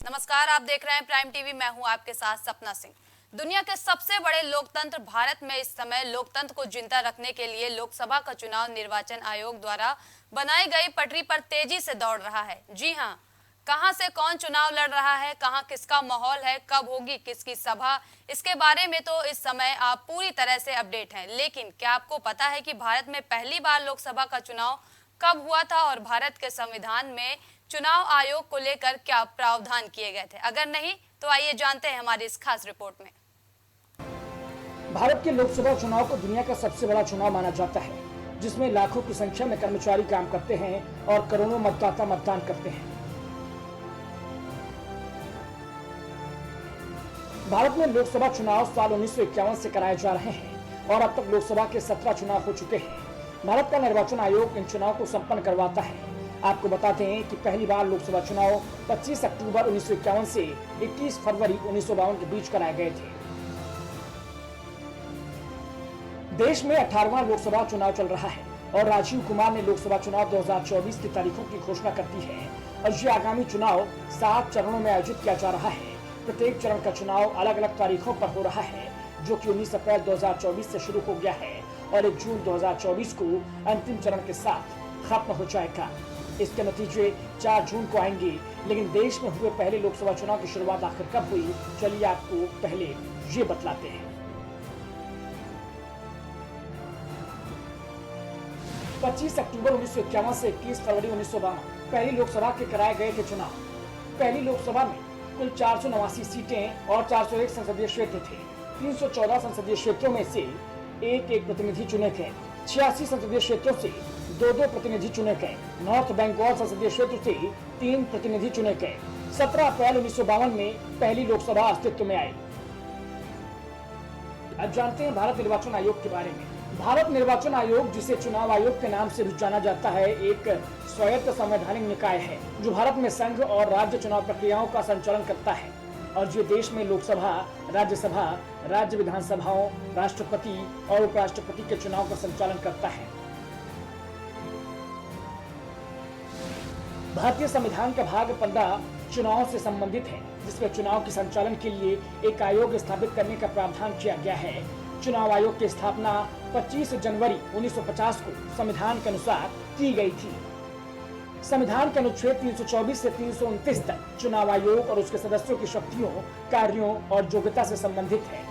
नमस्कार, आप देख रहे हैं प्राइम टीवी। मैं हूं आपके साथ सपना सिंह। दुनिया के सबसे बड़े लोकतंत्र भारत में इस समय लोकतंत्र को जिंदा रखने के लिए लोकसभा का चुनाव निर्वाचन आयोग द्वारा बनाई गई पटरी पर तेजी से दौड़ रहा है। जी हां, कहां से कौन चुनाव लड़ रहा है, कहां किसका माहौल है, कब होगी किसकी सभा, इसके बारे में तो इस समय आप पूरी तरह से अपडेट हैं। लेकिन क्या आपको पता है कि भारत में पहली बार लोकसभा का चुनाव कब हुआ था और भारत के संविधान में चुनाव आयोग को लेकर क्या प्रावधान किए गए थे? अगर नहीं तो आइए जानते हैं हमारी इस खास रिपोर्ट में। भारत के लोकसभा चुनाव को दुनिया का सबसे बड़ा चुनाव माना जाता है, जिसमें लाखों की संख्या में कर्मचारी काम करते हैं और करोड़ों मतदाता मतदान करते हैं। भारत में लोकसभा चुनाव साल 1951 से कराए जा रहे हैं और अब तक लोकसभा के 17 चुनाव हो चुके हैं। भारत का निर्वाचन आयोग इन चुनाव को संपन्न करवाता है। आपको बताते हैं कि पहली बार लोकसभा चुनाव 25 अक्टूबर 1951 से 21 फरवरी 1952 के बीच कराए गए थे। देश में 18वां लोकसभा चुनाव चल रहा है और राजीव कुमार ने लोकसभा चुनाव 2024 की तारीखों की घोषणा कर दी है और ये आगामी चुनाव 7 चरणों में आयोजित किया जा रहा है। प्रत्येक चरण का चुनाव अलग अलग तारीखों पर हो रहा है, जो कि 19 अप्रैल 2024 से शुरू हो गया है और 1 जून 2024 को अंतिम चरण के साथ खत्म हो जाएगा। इसके नतीजे 4 जून को आएंगे। लेकिन देश में हुए पहले लोकसभा चुनाव की शुरुआत आखिर कब हुई, चलिए आपको पहले ये बतलाते हैं। 25 अक्टूबर 1951 से 21 फरवरी 1952 पहली लोकसभा के कराए गए थे चुनाव। पहली लोकसभा में कुल 489 सीटें और 401 संसदीय क्षेत्र थे। 314 संसदीय क्षेत्रों में से एक प्रतिनिधि चुने गए। 86 संसदीय क्षेत्रों से 2 प्रतिनिधि चुने गए। नॉर्थ बंगाल संसदीय क्षेत्र से 3 प्रतिनिधि चुने गए। 17 अप्रैल 1952 में पहली लोकसभा अस्तित्व में आई। अब जानते हैं भारत निर्वाचन आयोग के बारे में। भारत निर्वाचन आयोग, जिसे चुनाव आयोग के नाम से भी जाना जाता है, एक स्वायत्त संवैधानिक निकाय है जो भारत में संघ और राज्य चुनाव प्रक्रियाओं का संचालन करता है और ये देश में लोकसभा, राज्यसभा, राज्य विधानसभाओं, राष्ट्रपति और उपराष्ट्रपति के चुनाव का संचालन करता है। भारतीय संविधान का भाग 15 चुनाव से संबंधित है, जिसमें चुनाव के संचालन के लिए एक आयोग स्थापित करने का प्रावधान किया गया है। चुनाव आयोग की स्थापना 25 जनवरी 1950 को संविधान के अनुसार की गई थी। संविधान के अनुच्छेद 324 से 329 तक चुनाव आयोग और उसके सदस्यों की शक्तियों, कार्यों और योग्यता से संबंधित है।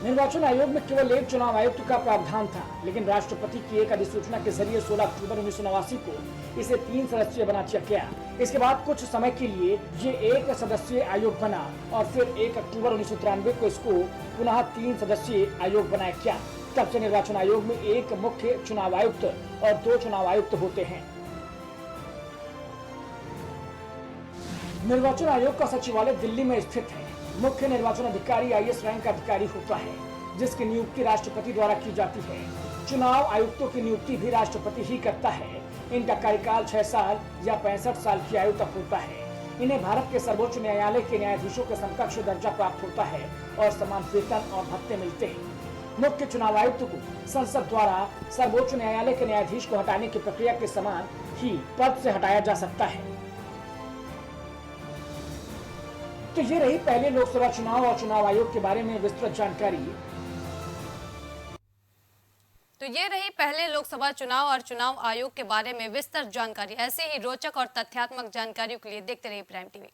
निर्वाचन आयोग में केवल एक चुनाव आयुक्त का प्रावधान था, लेकिन राष्ट्रपति की एक अधिसूचना के जरिए 16 अक्टूबर 1989 को इसे 3 सदस्यीय बना दिया गया। इसके बाद कुछ समय के लिए ये 1 सदस्यीय आयोग बना और फिर 1 अक्टूबर 1993 को इसको पुनः 3 सदस्यीय आयोग बनाया गया। तब से निर्वाचन आयोग में एक मुख्य चुनाव आयुक्त और 2 चुनाव आयुक्त होते हैं। निर्वाचन आयोग का सचिवालय दिल्ली में स्थित है। मुख्य निर्वाचन अधिकारी IAS रैंक का अधिकारी होता है, जिसकी नियुक्ति राष्ट्रपति द्वारा की जाती है। चुनाव आयुक्तों की नियुक्ति भी राष्ट्रपति ही करता है। इनका कार्यकाल 6 साल या 65 साल की आयु तक होता है। इन्हें भारत के सर्वोच्च न्यायालय के न्यायाधीशों के समकक्ष दर्जा प्राप्त होता है और समान वेतन और भत्ते मिलते हैं। मुख्य चुनाव आयुक्त को संसद द्वारा सर्वोच्च न्यायालय के न्यायाधीश को हटाने की प्रक्रिया के समान ही पद से हटाया जा सकता है। तो ये रही पहले लोकसभा चुनाव और चुनाव आयोग के बारे में विस्तृत जानकारी। तो ये रही पहले लोकसभा चुनाव और चुनाव आयोग के बारे में विस्तृत जानकारी। ऐसे ही रोचक और तथ्यात्मक जानकारियों के लिए देखते रहिए प्राइम टीवी।